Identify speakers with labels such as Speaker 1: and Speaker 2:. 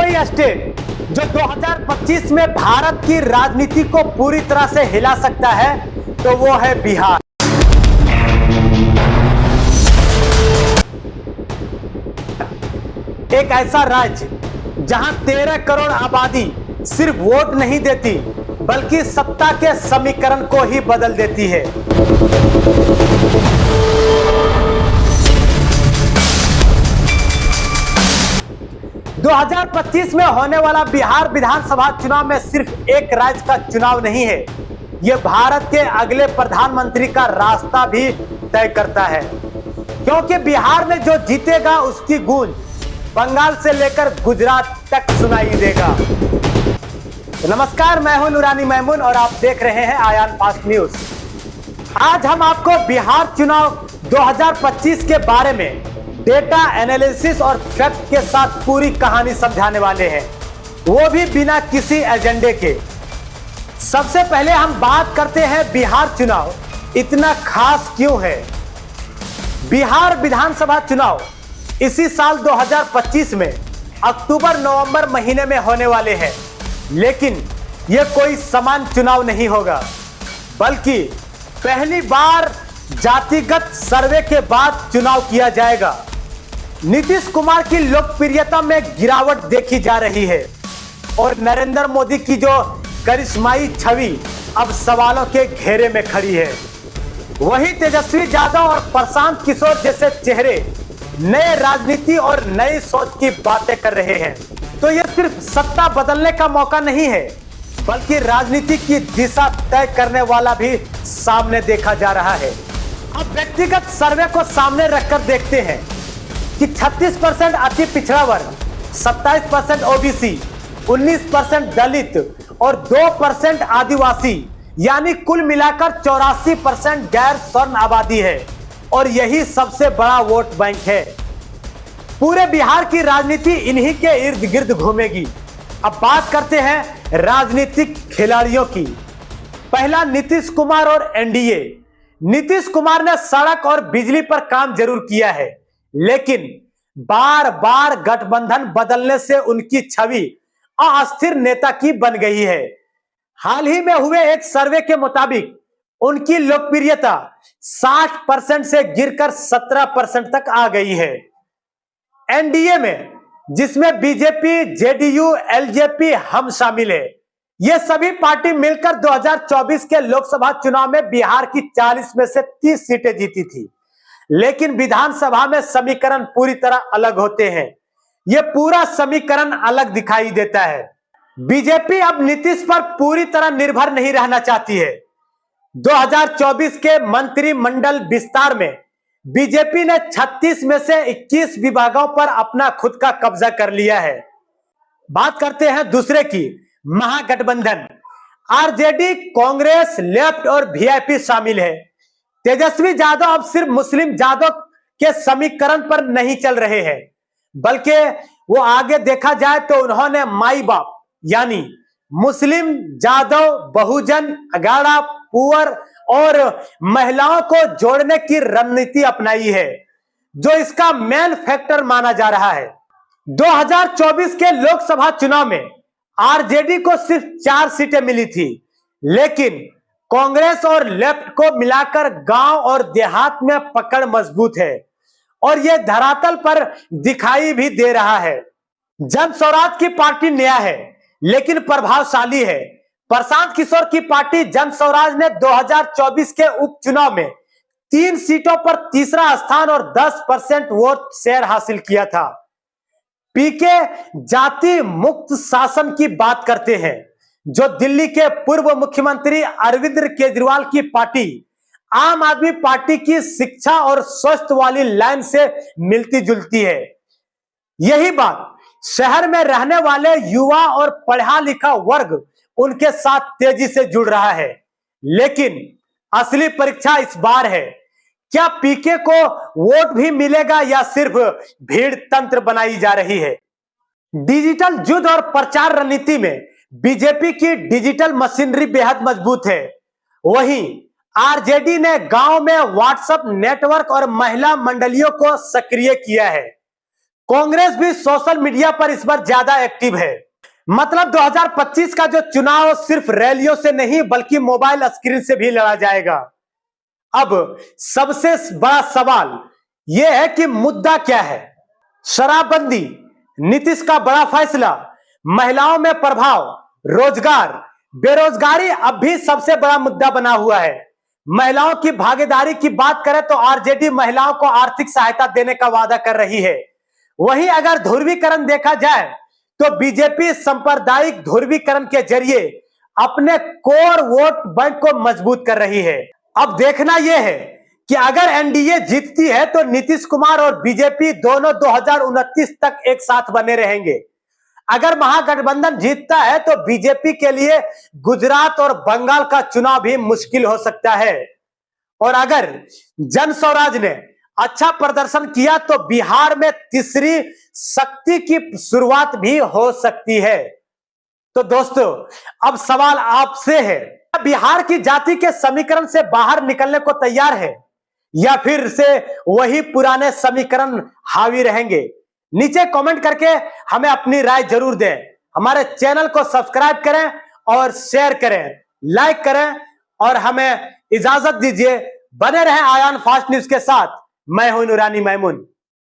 Speaker 1: कोई स्टेट जो 2025 में भारत की राजनीति को पूरी तरह से हिला सकता है तो वो है बिहार। एक ऐसा राज्य जहां 13 करोड़ आबादी सिर्फ वोट नहीं देती बल्कि सत्ता के समीकरण को ही बदल देती है। दो 2025 में होने वाला बिहार विधानसभा चुनाव में सिर्फ एक राज्य का चुनाव नहीं है, यह भारत के अगले प्रधानमंत्री का रास्ता भी तय करता है, क्योंकि बिहार में जो जीतेगा उसकी गूंज बंगाल से लेकर गुजरात तक सुनाई देगा। नमस्कार, मैं हूं नूरानी मैमून और आप देख रहे हैं आयान फास्ट न्यूज। आज हम आपको बिहार चुनाव 2025 के बारे में डेटा एनालिसिस और फैक्ट के साथ पूरी कहानी समझाने वाले हैं, वो भी बिना किसी एजेंडे के। सबसे पहले हम बात करते हैं बिहार चुनाव इतना खास क्यों है। बिहार विधानसभा चुनाव इसी साल 2025 में अक्टूबर नवंबर महीने में होने वाले हैं, लेकिन यह कोई सामान्य चुनाव नहीं होगा, बल्कि पहली बार जातिगत सर्वे के बाद चुनाव किया जाएगा। नीतीश कुमार की लोकप्रियता में गिरावट देखी जा रही है और नरेंद्र मोदी की जो करिश्माई छवि अब सवालों के घेरे में खड़ी है। वही तेजस्वी यादव और प्रशांत किशोर जैसे चेहरे नए राजनीति और नई सोच की बातें कर रहे हैं। तो यह सिर्फ सत्ता बदलने का मौका नहीं है, बल्कि राजनीति की दिशा तय करने वाला भी सामने देखा जा रहा है। अब व्यक्तिगत सर्वे को सामने रखकर देखते हैं कि 36% अति पिछड़ा वर्ग, 27% ओबीसी, 19% दलित और 2% आदिवासी, यानी कुल मिलाकर 84% गैर स्वर्ण आबादी है और यही सबसे बड़ा वोट बैंक है। पूरे बिहार की राजनीति इन्हीं के इर्द गिर्द घूमेगी। अब बात करते हैं राजनीतिक खिलाड़ियों की। पहला, नीतीश कुमार और एनडीए। नीतीश कुमार ने सड़क और बिजली पर काम जरूर किया है, लेकिन बार बार गठबंधन बदलने से उनकी छवि अस्थिर नेता की बन गई है। हाल ही में हुए एक सर्वे के मुताबिक उनकी लोकप्रियता 60% से गिरकर 17% तक आ गई है। एनडीए में, जिसमें बीजेपी, जेडीयू, एलजेपी हम शामिल है, ये सभी पार्टी मिलकर 2024 के लोकसभा चुनाव में बिहार की 40 में से 30 सीटें जीती थी, लेकिन विधानसभा में समीकरण पूरी तरह अलग होते हैं। यह पूरा समीकरण अलग दिखाई देता है। बीजेपी अब नीतीश पर पूरी तरह निर्भर नहीं रहना चाहती है। 2024 के मंत्रिमंडल विस्तार में बीजेपी ने 36 में से 21 विभागों पर अपना खुद का कब्जा कर लिया है। बात करते हैं दूसरे की, महागठबंधन। आरजेडी, कांग्रेस, लेफ्ट और वीआईपी शामिल है। तेजस्वी यादव अब सिर्फ मुस्लिम यादव के समीकरण पर नहीं चल रहे हैं, बल्कि वो आगे देखा जाए तो उन्होंने माई बाप यानी मुस्लिम, यादव, बहुजन, अगाड़ा, पुअर और महिलाओं को जोड़ने की रणनीति अपनाई है, जो इसका मेन फैक्टर माना जा रहा है। 2024 के लोकसभा चुनाव में आरजेडी को सिर्फ 4 सीटें मिली थी, लेकिन कांग्रेस और लेफ्ट को मिलाकर गांव और देहात में पकड़ मजबूत है और यह धरातल पर दिखाई भी दे रहा है। जन स्वराज की पार्टी नया है लेकिन प्रभावशाली है। प्रशांत किशोर की पार्टी जन स्वराज ने 2024 के उपचुनाव में 3 सीटों पर तीसरा स्थान और 10% वोट शेयर हासिल किया था। पीके जाति मुक्त शासन की बात करते हैं, जो दिल्ली के पूर्व मुख्यमंत्री अरविंद केजरीवाल की पार्टी आम आदमी पार्टी की शिक्षा और स्वास्थ्य वाली लाइन से मिलती जुलती है। यही बात शहर में रहने वाले युवा और पढ़ा लिखा वर्ग उनके साथ तेजी से जुड़ रहा है। लेकिन असली परीक्षा इस बार है, क्या पीके को वोट भी मिलेगा या सिर्फ भीड़ तंत्र बनाई जा रही है। डिजिटल युद्ध और प्रचार रणनीति में बीजेपी की डिजिटल मशीनरी बेहद मजबूत है। वहीं आरजेडी ने गांव में व्हाट्सएप नेटवर्क और महिला मंडलियों को सक्रिय किया है। कांग्रेस भी सोशल मीडिया पर इस बार ज्यादा एक्टिव है। मतलब 2025 का जो चुनाव सिर्फ रैलियों से नहीं बल्कि मोबाइल स्क्रीन से भी लड़ा जाएगा। अब सबसे बड़ा सवाल यह है कि मुद्दा क्या है? शराबबंदी, नीतीश का बड़ा फैसला, महिलाओं में प्रभाव, रोजगार, बेरोजगारी अब भी सबसे बड़ा मुद्दा बना हुआ है। महिलाओं की भागीदारी की बात करें तो आरजेडी महिलाओं को आर्थिक सहायता देने का वादा कर रही है। वहीं अगर ध्रुवीकरण देखा जाए तो बीजेपी सांप्रदायिक ध्रुवीकरण के जरिए अपने कोर वोट बैंक को मजबूत कर रही है। अब देखना यह है कि अगर एनडीए जीतती है तो नीतीश कुमार और बीजेपी दोनों 2029 तक एक साथ बने रहेंगे। अगर महागठबंधन जीतता है तो बीजेपी के लिए गुजरात और बंगाल का चुनाव भी मुश्किल हो सकता है। और अगर जन स्वराज ने अच्छा प्रदर्शन किया तो बिहार में तीसरी शक्ति की शुरुआत भी हो सकती है। तो दोस्तों, अब सवाल आपसे है, बिहार की जाति के समीकरण से बाहर निकलने को तैयार है या फिर से वही पुराने समीकरण हावी रहेंगे? नीचे कमेंट करके हमें अपनी राय जरूर दें। हमारे चैनल को सब्सक्राइब करें और शेयर करें, लाइक करें और हमें इजाजत दीजिए। बने रहें आयान फास्ट न्यूज के साथ। मैं हूं नूरानी मैमून।